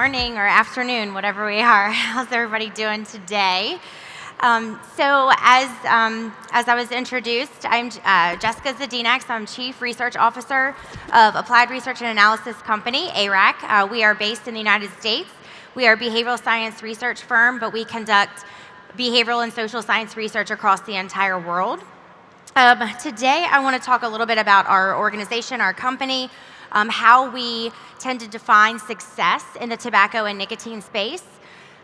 morning or afternoon, whatever we are. How's everybody doing today? So as I was introduced, I'm Jessica Zdinak. I'm Chief Research Officer of Applied Research and Analysis Company, ARAC. We are based in the United States. We are a behavioral science research firm, but we conduct behavioral and social science research across the entire world. Today, I want to talk a little bit about our organization, our company, how we tend to define success in the tobacco and nicotine space.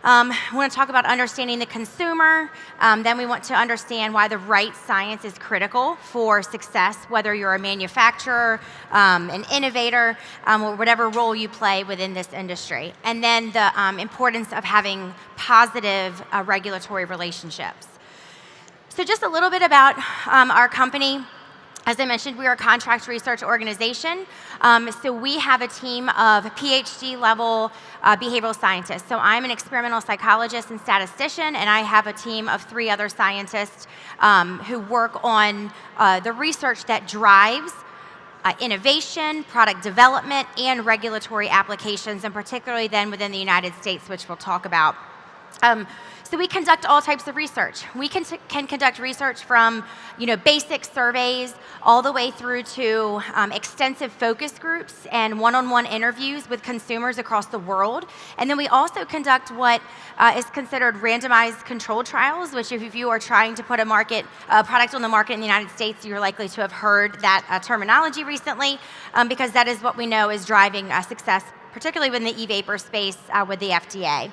We want to talk about understanding the consumer. Then we want to understand why the right science is critical for success, whether you're a manufacturer, an innovator, or whatever role you play within this industry. And then the importance of having positive regulatory relationships. So just a little bit about our company. As I mentioned, we are a contract research organization. So we have a team of PhD level behavioral scientists. So I'm an experimental psychologist and statistician, and I have a team of 3 other scientists who work on the research that drives innovation, product development, and regulatory applications, and particularly then within the United States, which we'll talk about. So we conduct all types of research. We can conduct research from, basic surveys all the way through to extensive focus groups and one-on-one interviews with consumers across the world. And then we also conduct what is considered randomized controlled trials, which if you are trying to put a product on the market in the United States, you're likely to have heard that terminology recently, because that is what we know is driving success, particularly within the e-vapor space with the FDA.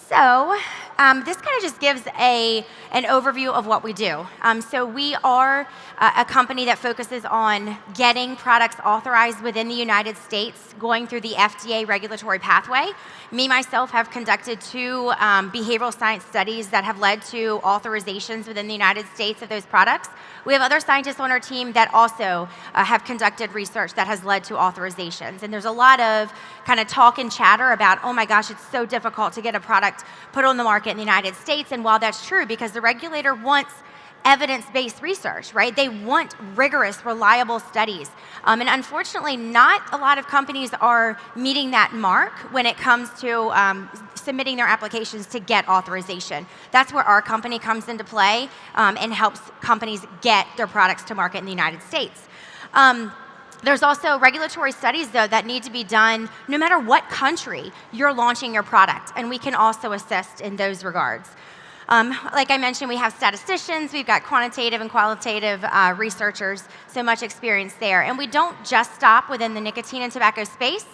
So this kind of just gives an overview of what we do. So we are a company that focuses on getting products authorized within the United States, going through the FDA regulatory pathway. Me, myself, have conducted 2 behavioral science studies that have led to authorizations within the United States of those products. We have other scientists on our team that also have conducted research that has led to authorizations. And there's a lot of kind of talk and chatter about, oh my gosh, it's so difficult to get a product put on the market in the United States. And while that's true, because the regulator wants evidence-based research, right? They want rigorous, reliable studies. And unfortunately, not a lot of companies are meeting that mark when it comes to submitting their applications to get authorization. That's where our company comes into play and helps companies get their products to market in the United States. There's also regulatory studies, though, that need to be done no matter what country you're launching your product, and we can also assist in those regards. Like I mentioned, we have statisticians, we've got quantitative and qualitative researchers, so much experience there. And we don't just stop within the nicotine and tobacco space.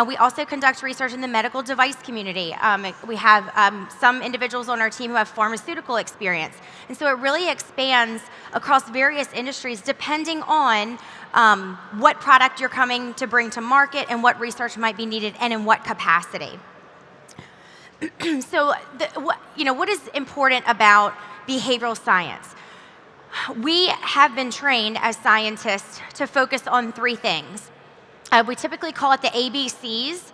We also conduct research in the medical device community. We have some individuals on our team who have pharmaceutical experience. And so it really expands across various industries depending on what product you're coming to bring to market and what research might be needed and in what capacity. So, what is important about behavioral science? We have been trained as scientists to focus on 3 things. We typically call it the ABCs,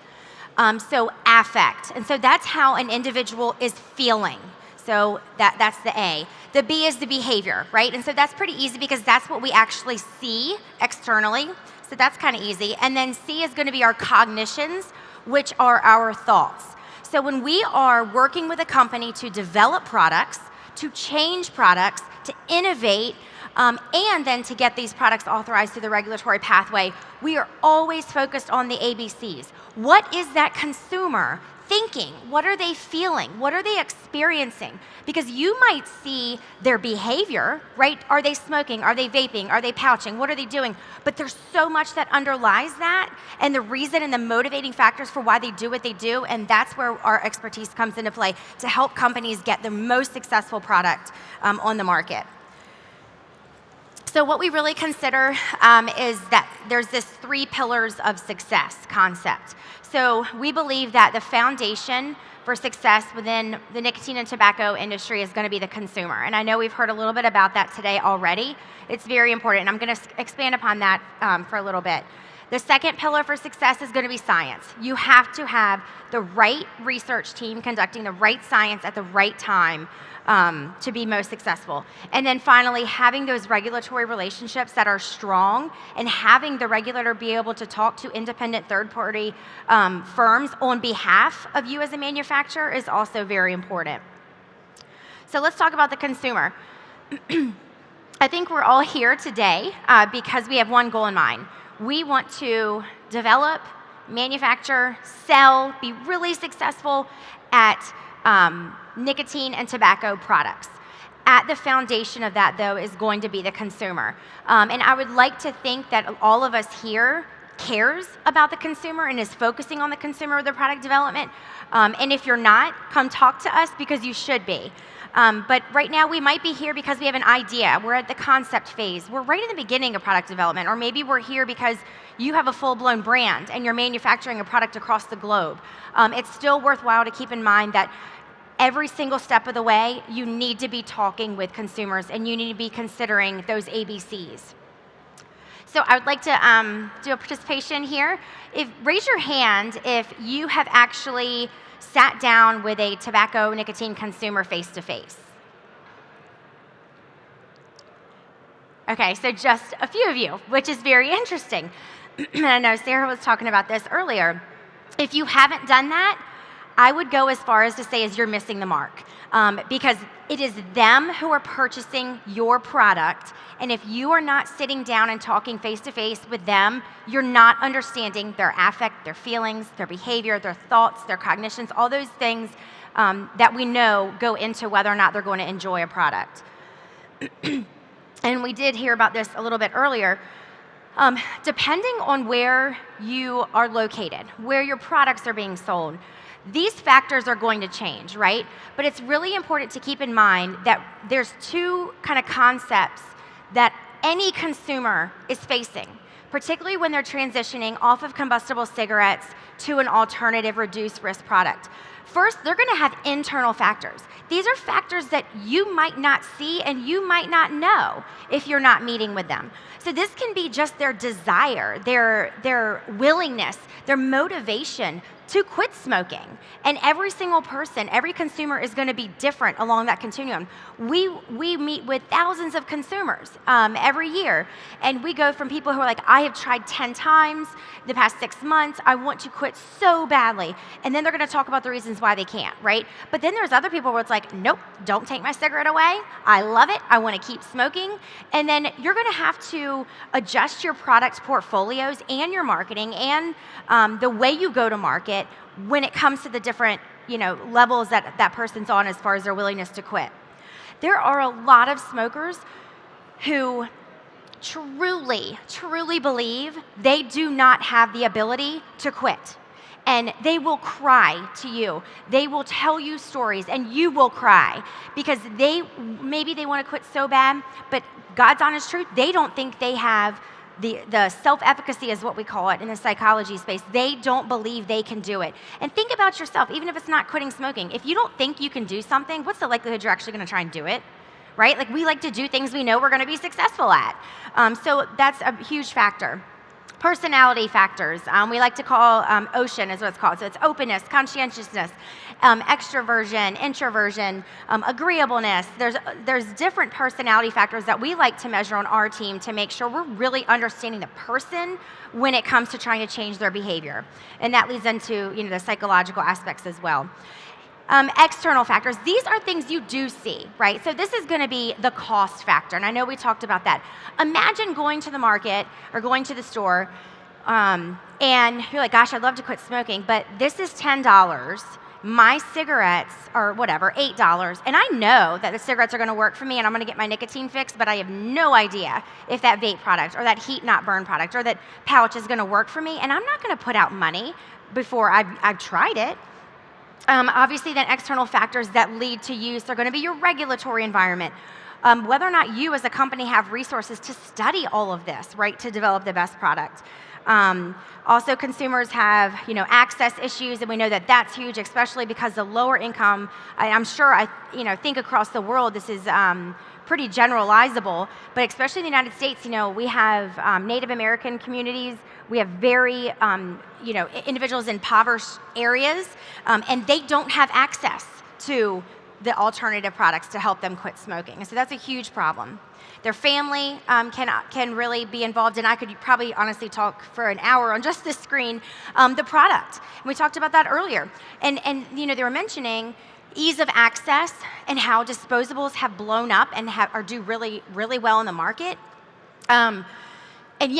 so affect. And so that's how an individual is feeling. So that's the A. The B is the behavior, right? And so that's pretty easy because that's what we actually see externally. So that's kind of easy. And then C is going to be our cognitions, which are our thoughts. So when we are working with a company to develop products, to change products, to innovate, and then to get these products authorized through the regulatory pathway, we are always focused on the ABCs. What is that consumer thinking? What are they feeling? What are they experiencing? Because you might see their behavior, right? Are they smoking? Are they vaping? Are they pouching? What are they doing? But there's so much that underlies that and the reason and the motivating factors for why they do what they do, and that's where our expertise comes into play to help companies get the most successful product on the market. So what we really consider is that there's this 3 pillars of success concept. So we believe that the foundation for success within the nicotine and tobacco industry is going to be the consumer. And I know we've heard a little bit about that today already. It's very important, and I'm going to expand upon that for a little bit. The second pillar for success is going to be science. You have to have the right research team conducting the right science at the right time to be most successful. And then finally, having those regulatory relationships that are strong and having the regulator be able to talk to independent third-party firms on behalf of you as a manufacturer is also very important. So let's talk about the consumer. I think we're all here today because we have one goal in mind. We want to develop, manufacture, sell, be really successful at nicotine and tobacco products. At the foundation of that, though, is going to be the consumer. And I would like to think that all of us here cares about the consumer and is focusing on the consumer with their product development. And if you're not, come talk to us because you should be. But right now we might be here because we have an idea. We're at the concept phase. We're right in the beginning of product development. Or maybe we're here because you have a full-blown brand and you're manufacturing a product across the globe. It's still worthwhile to keep in mind that every single step of the way, you need to be talking with consumers and you need to be considering those ABCs. So I would like to do a participation here. Raise your hand if you have actually sat down with a tobacco nicotine consumer face-to-face. Okay, so just a few of you, which is very interesting. And I know Sarah was talking about this earlier. If you haven't done that, I would go as far as to say you're missing the mark because it is them who are purchasing your product. And if you are not sitting down and talking face-to-face with them, you're not understanding their affect, their feelings, their behavior, their thoughts, their cognitions, all those things that we know go into whether or not they're going to enjoy a product. And we did hear about this a little bit earlier. Depending on where you are located, where your products are being sold, these factors are going to change, right? But it's really important to keep in mind that there's two kind of concepts that any consumer is facing, particularly when they're transitioning off of combustible cigarettes to an alternative reduced risk product. First, they're going to have internal factors. These are factors that you might not see and you might not know if you're not meeting with them. So this can be just their desire, their willingness, their motivation to quit smoking. And every single person, every consumer is going to be different along that continuum. We meet with thousands of consumers every year, and we go from people who are like, I have tried 10 times the past 6 months, I want to quit so badly, and then they're going to talk about the reasons why they can't, right? But then there's other people where it's like, nope, don't take my cigarette away, I love it, I want to keep smoking, and then you're going to have to adjust your product portfolios and your marketing and the way you go to market when it comes to the different levels that person's on as far as their willingness to quit. There are a lot of smokers who truly believe they do not have the ability to quit. And they will cry to you. They will tell you stories and you will cry because maybe they want to quit so bad, but God's honest truth, they don't think they have the self-efficacy is what we call it in the psychology space. They don't believe they can do it. And think about yourself, even if it's not quitting smoking. If you don't think you can do something, what's the likelihood you're actually going to try and do it? Right? Like we like to do things we know we're going to be successful at. So that's a huge factor. Personality factors, we like to call OCEAN is what it's called. So it's openness, conscientiousness, extroversion, introversion, agreeableness. There's different personality factors that we like to measure on our team to make sure we're really understanding the person when it comes to trying to change their behavior. And that leads into the psychological aspects as well. External factors, these are things you do see, right? So this is going to be the cost factor, and I know we talked about that. Imagine going to the market or going to the store, and you're like, gosh, I'd love to quit smoking, but this is $10. My cigarettes are whatever, $8, and I know that the cigarettes are going to work for me and I'm going to get my nicotine fix, but I have no idea if that vape product or that heat not burn product or that pouch is going to work for me, and I'm not going to put out money before I've tried it. Obviously, then external factors that lead to use are going to be your regulatory environment. Whether or not you as a company have resources to study all of this, right, to develop the best product. Also, consumers have, access issues, and we know that that's huge, especially because the lower income, I'm sure, think across the world, this is pretty generalizable, but especially in the United States, we have Native American communities, we have very, individuals in impoverished areas, and they don't have access to the alternative products to help them quit smoking. And so that's a huge problem. Their family can really be involved, and I could probably honestly talk for an hour on just this screen, the product. And we talked about that earlier. And they were mentioning ease of access and how disposables have blown up and are do really, really well in the market. And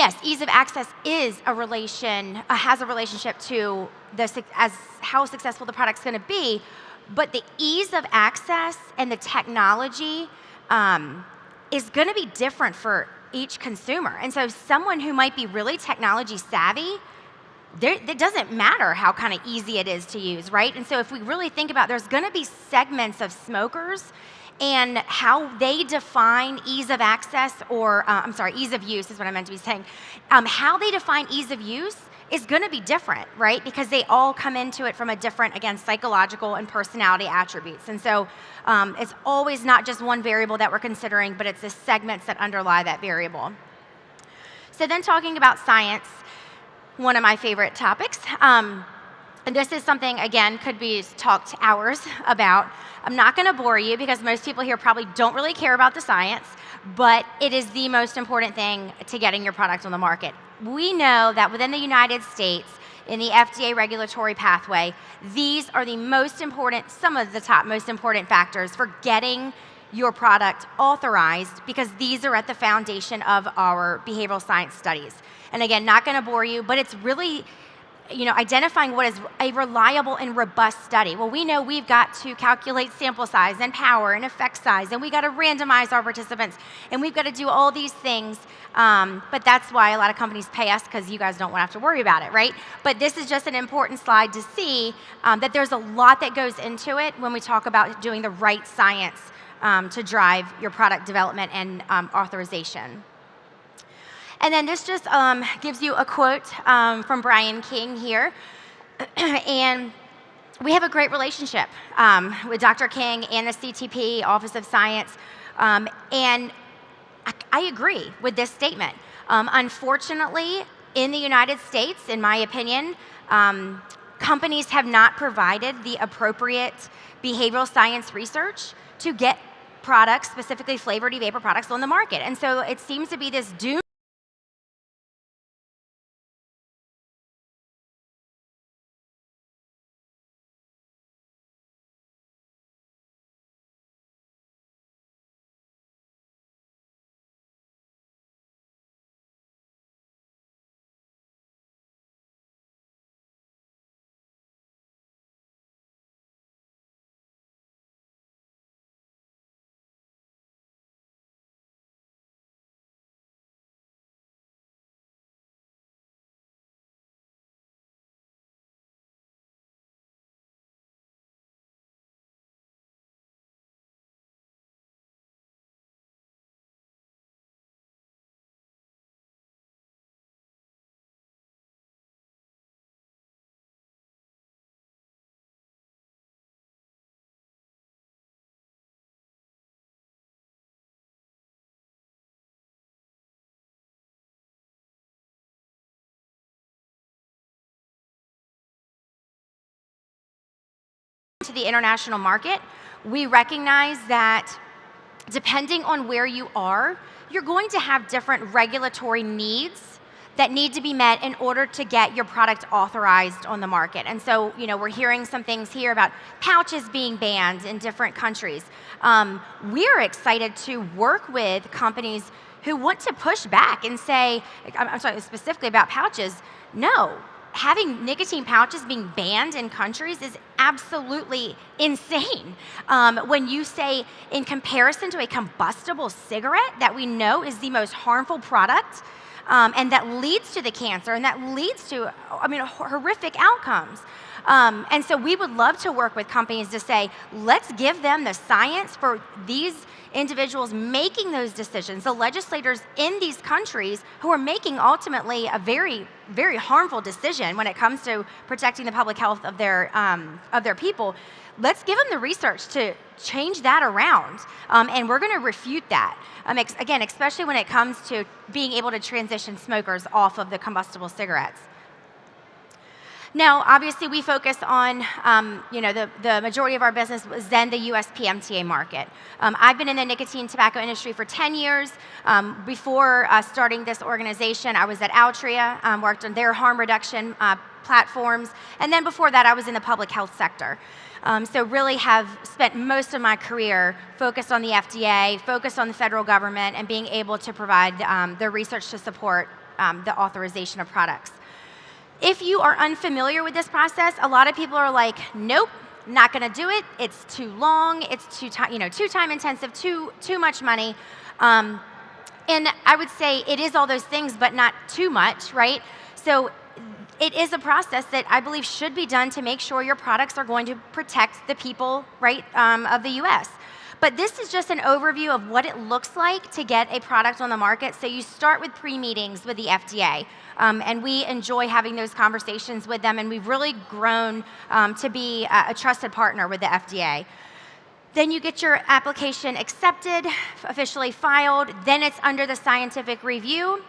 yes, ease of access is has a relationship to how successful the product's going to be, but the ease of access and the technology is going to be different for each consumer. And so someone who might be really technology savvy, it doesn't matter how kind of easy it is to use, right? And so if we really think about, there's going to be segments of smokers and how they define ease of access, or ease of use is what I meant to be saying. How they define ease of use is going to be different, right? Because they all come into it from a different, again, psychological and personality attributes. And so it's always not just one variable that we're considering, but it's the segments that underlie that variable. So then talking about science, one of my favorite topics. And this is something, again, could be talked hours about. I'm not going to bore you because most people here probably don't really care about the science, but it is the most important thing to getting your product on the market. We know that within the United States, in the FDA regulatory pathway, these are the most important, some of the top most important factors for getting your product authorized, because these are at the foundation of our behavioral science studies. And again, not going to bore you, but it's really identifying what is a reliable and robust study. Well, we know we've got to calculate sample size and power and effect size, and we got to randomize our participants, and we've got to do all these things. But that's why a lot of companies pay us, because you guys don't want to have to worry about it, right? But this is just an important slide to see that there's a lot that goes into it when we talk about doing the right science to drive your product development and authorization. And then this just gives you a quote from Brian King here. And we have a great relationship with Dr. King and the CTP, Office of Science. And I agree with this statement. Unfortunately, in the United States, in my opinion, companies have not provided the appropriate behavioral science research to get products, specifically flavored e-vapor products, on the market. And so it seems to be this doom to the international market. We recognize that depending on where you are, you're going to have different regulatory needs that need to be met in order to get your product authorized on the market. And so, we're hearing some things here about pouches being banned in different countries. We're excited to work with companies who want to push back and say, I'm sorry, specifically about pouches, no. Having nicotine pouches being banned in countries is absolutely insane. When you say, in comparison to a combustible cigarette that we know is the most harmful product, and that leads to the cancer, and that leads to, horrific outcomes. And so we would love to work with companies to say, let's give them the science for these individuals making those decisions, the legislators in these countries who are making ultimately a very very harmful decision when it comes to protecting the public health of their people. Let's give them the research to change that around, and we're going to refute that. Again, especially when it comes to being able to transition smokers off of the combustible cigarettes. Now, obviously, we focus on, the majority of our business was then the U.S. PMTA market. I've been in the nicotine tobacco industry for 10 years. Before starting this organization, I was at Altria, worked on their harm reduction platforms, and then before that, I was in the public health sector. So really have spent most of my career focused on the FDA, focused on the federal government, and being able to provide the research to support the authorization of products. If you are unfamiliar with this process, a lot of people are like, nope, not going to do it. It's too long. It's too time intensive, too much money. And I would say it is all those things, but not too much, right? So it is a process that I believe should be done to make sure your products are going to protect the people, right, of the U.S. But this is just an overview of what it looks like to get a product on the market. So you start with pre-meetings with the FDA, and we enjoy having those conversations with them, and we've really grown to be a trusted partner with the FDA. Then you get your application accepted, officially filed, then it's under the scientific review,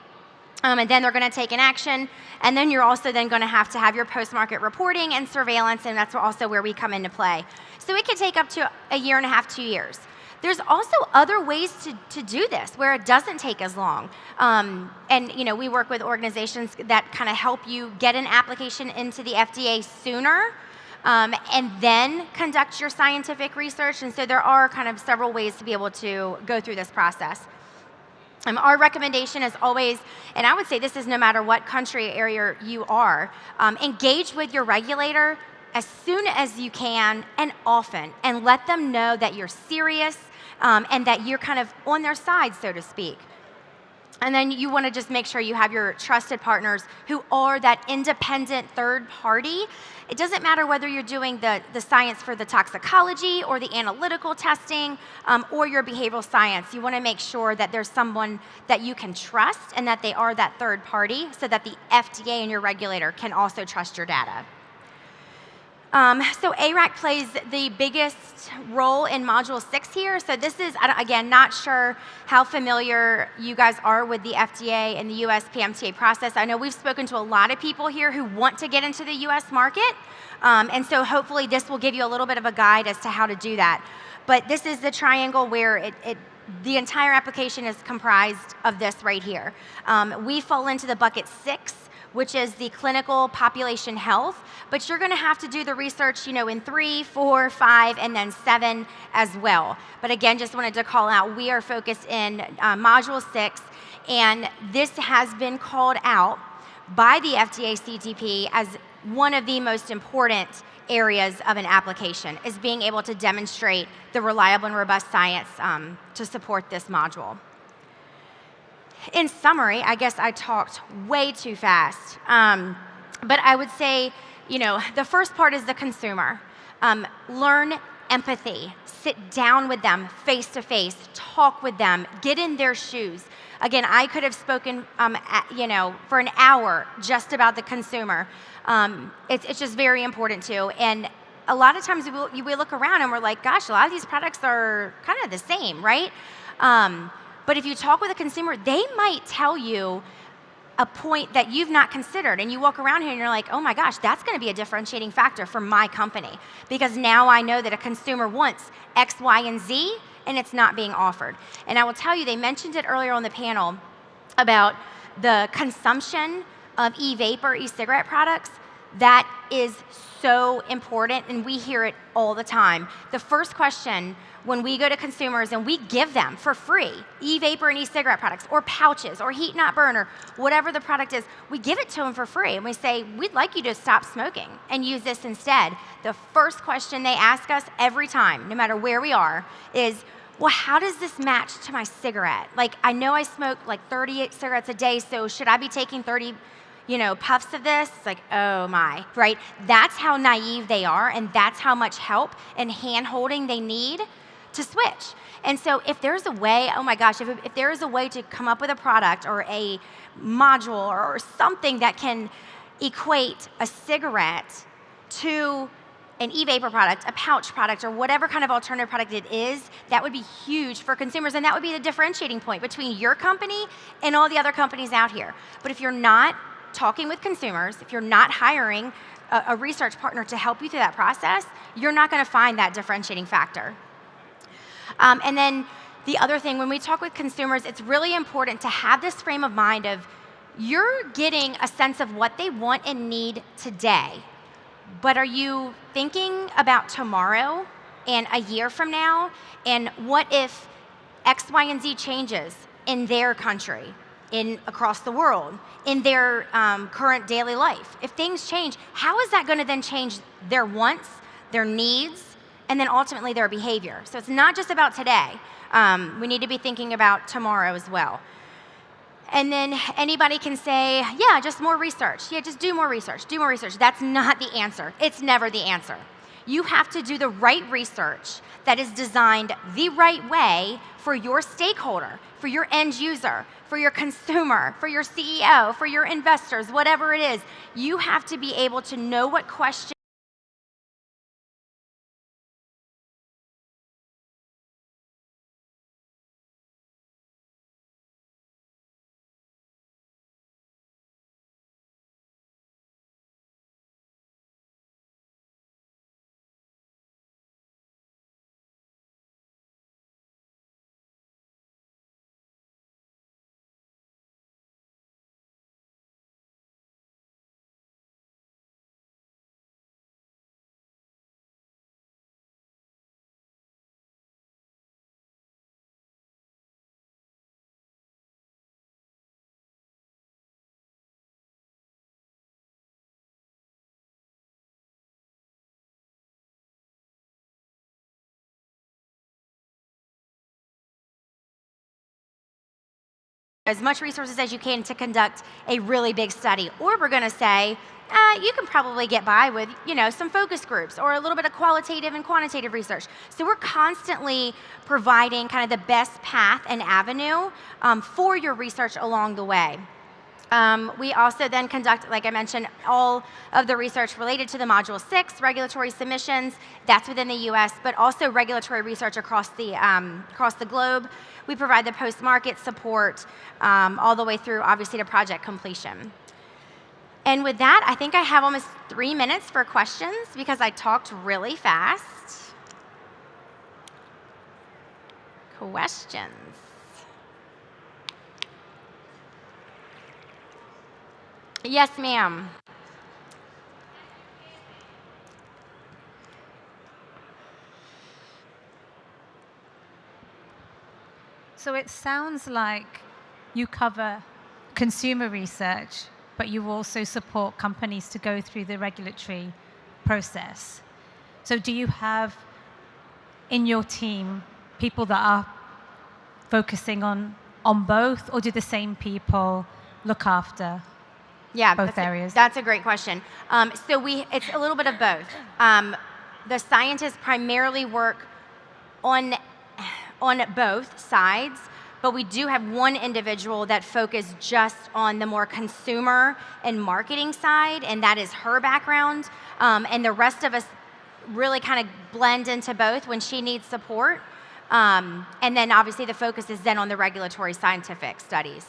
and then they're going to take an action, and then you're also then going to have your post-market reporting and surveillance, and that's also where we come into play. So it can take up to a year and a half, 2 years. There's also other ways to do this where it doesn't take as long. And we work with organizations that kind of help you get an application into the FDA sooner, and then conduct your scientific research. And so there are kind of several ways to be able to go through this process. Our recommendation is always, and I would say this is no matter what country area you are, engage with your regulator as soon as you can and often, and let them know that you're serious and that you're kind of on their side, so to speak. And then you want to just make sure you have your trusted partners who are that independent third party. It doesn't matter whether you're doing the science for the toxicology or the analytical testing or your behavioral science. You want to make sure that there's someone that you can trust and that they are that third party so that the FDA and your regulator can also trust your data. So ARAC plays the biggest role in Module 6 here. So this is, again, not sure how familiar you guys are with the FDA and the US PMTA process. I know we've spoken to a lot of people here who want to get into the US market. And so hopefully this will give you a little bit of a guide as to how to do that. But this is the triangle where the entire application is comprised of this right here. We fall into the bucket 6, which is the clinical population health, but you're going to have to do the research, in 3, 4, 5, and then 7 as well. But again, just wanted to call out, we are focused in Module 6, and this has been called out by the FDA CTP as one of the most important areas of an application, is being able to demonstrate the reliable and robust science to support this module. In summary, I guess I talked way too fast, but I would say, the first part is the consumer. Learn empathy. Sit down with them face to face. Talk with them. Get in their shoes. Again, I could have spoken, for an hour just about the consumer. It's just very important too. And a lot of times we look around and we're like, gosh, a lot of these products are kind of the same, right? But if you talk with a consumer, they might tell you a point that you've not considered. And you walk around here and you're like, oh my gosh, that's going to be a differentiating factor for my company. Because now I know that a consumer wants X, Y, and Z, and it's not being offered. And I will tell you, they mentioned it earlier on the panel about the consumption of e-vapor, e-cigarette products. That is so important, and we hear it all the time. The first question when we go to consumers and we give them for free e-vapor and e-cigarette products or pouches or heat not burn or whatever the product is, we give it to them for free and we say, we'd like you to stop smoking and use this instead. The first question they ask us every time, no matter where we are, is, well, how does this match to my cigarette? Like, I know I smoke like 38 cigarettes a day, so should I be taking 30 puffs of this? It's like, oh my, right? That's how naive they are, and that's how much help and hand-holding they need to switch. And so if there's a way, oh my gosh, if there is a way to come up with a product or a module or something that can equate a cigarette to an e-vapor product, a pouch product, or whatever kind of alternative product it is, that would be huge for consumers, and that would be the differentiating point between your company and all the other companies out here. But if you're not talking with consumers, if you're not hiring a research partner to help you through that process, you're not going to find that differentiating factor. And then the other thing, when we talk with consumers, it's really important to have this frame of mind of you're getting a sense of what they want and need today. But are you thinking about tomorrow and a year from now? And what if X, Y, and Z changes in their country, across the world, in their current daily life? If things change, how is that going to then change their wants, their needs, and then ultimately their behavior? So it's not just about today. We need to be thinking about tomorrow as well. And then anybody can say, yeah, just more research. Yeah, just do more research, do more research. That's not the answer. It's never the answer. You have to do the right research that is designed the right way for your stakeholder, for your end user, for your consumer, for your CEO, for your investors, whatever it is. You have to be able to know what questions as much resources as you can to conduct a really big study. Or we're going to say, you can probably get by with, some focus groups or a little bit of qualitative and quantitative research. So we're constantly providing kind of the best path and avenue for your research along the way. We also then conduct, like I mentioned, all of the research related to the Module 6, regulatory submissions, that's within the US, but also regulatory research across the globe. We provide the post-market support all the way through, obviously, to project completion. And with that, I think I have almost 3 minutes for questions because I talked really fast. Questions? Yes, ma'am. So it sounds like you cover consumer research, but you also support companies to go through the regulatory process. So do you have in your team people that are focusing on both, or do the same people look after both areas? That's a great question. It's a little bit of both. The scientists primarily work on both sides, but we do have one individual that focuses just on the more consumer and marketing side, and that is her background. And the rest of us really kind of blend into both when she needs support. And then obviously the focus is then on the regulatory scientific studies.